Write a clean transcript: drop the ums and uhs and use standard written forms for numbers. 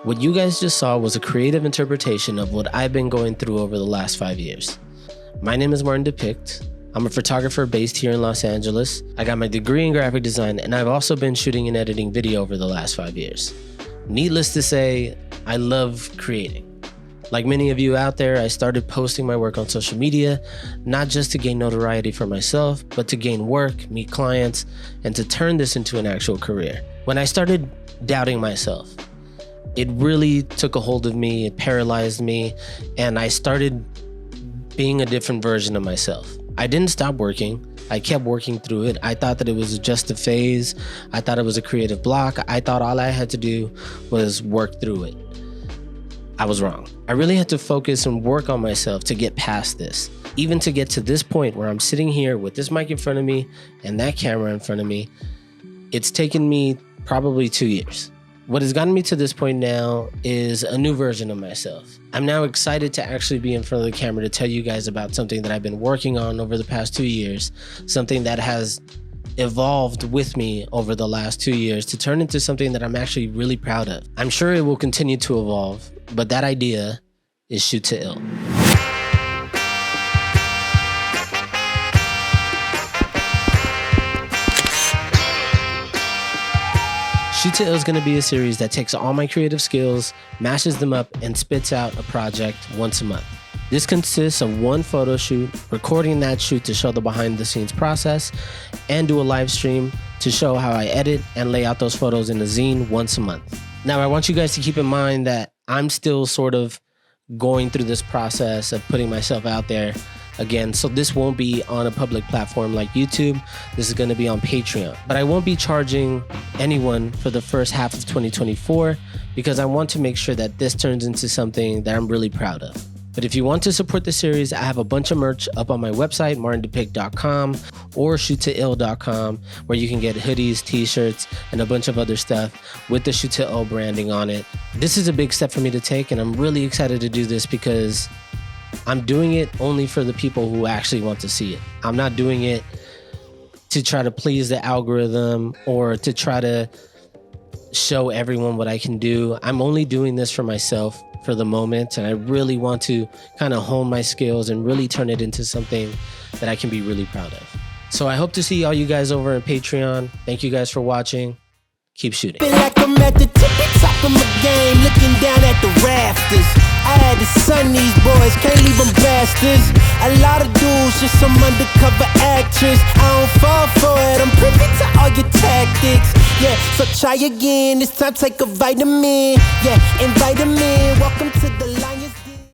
What you guys just saw was a creative interpretation of what I've been going through over the last 5 years. My name is Martin Depict. I'm a photographer based here in Los Angeles. I got my degree in graphic design, and I've also been shooting and editing video over the last 5 years. Needless to say, I love creating. Like many of you out there, I started posting my work on social media, not just to gain notoriety for myself, but to gain work, meet clients, and to turn this into an actual career. When I started doubting myself, it really took a hold of me, it paralyzed me, and I started being a different version of myself. I didn't stop working. I kept working through it. I thought that it was just a phase. I thought it was a creative block. I thought all I had to do was work through it. I was wrong. I really had to focus and work on myself to get past this. Even to get to this point where I'm sitting here with this mic in front of me and that camera in front of me, it's taken me probably 2 years. What has gotten me to this point now is a new version of myself. I'm now excited to actually be in front of the camera to tell you guys about something that I've been working on over the past 2 years, something that has evolved with me over the last 2 years to turn into something that I'm actually really proud of. I'm sure it will continue to evolve, but that idea is Shoot to Ill. Shoot to Ill is going to be a series that takes all my creative skills, mashes them up, and spits out a project once a month. This consists of one photo shoot, recording that shoot to show the behind the scenes process, and do a live stream to show how I edit and lay out those photos in a zine once a month. Now, I want you guys to keep in mind that I'm still sort of going through this process of putting myself out there again, so this won't be on a public platform like YouTube. This is going to be on Patreon. But I won't be charging anyone for the first half of 2024 because I want to make sure that this turns into something that I'm really proud of. But if you want to support the series, I have a bunch of merch up on my website, martindepict.com or shoottaill.com, where you can get hoodies, t-shirts, and a bunch of other stuff with the Shoot to Ill branding on it. This is a big step for me to take, and I'm really excited to do this because I'm doing it only for the people who actually want to see it. I'm not doing it to try to please the algorithm or to try to show everyone what I can do. I'm only doing this for myself for the moment, and I really want to kind of hone my skills and really turn it into something that I can be really proud of. So I hope to see all you guys over on Patreon. Thank you guys for watching. Keep shooting. Feel like I'm at the tippy top of my game, looking down at the rafters. I had to son these boys, can't leave them bastards. A lot of dudes, just some undercover actress. I don't fall for it, I'm privy to all your tactics. Yeah, so try again, this time take a vitamin. Yeah, and vitamin, welcome to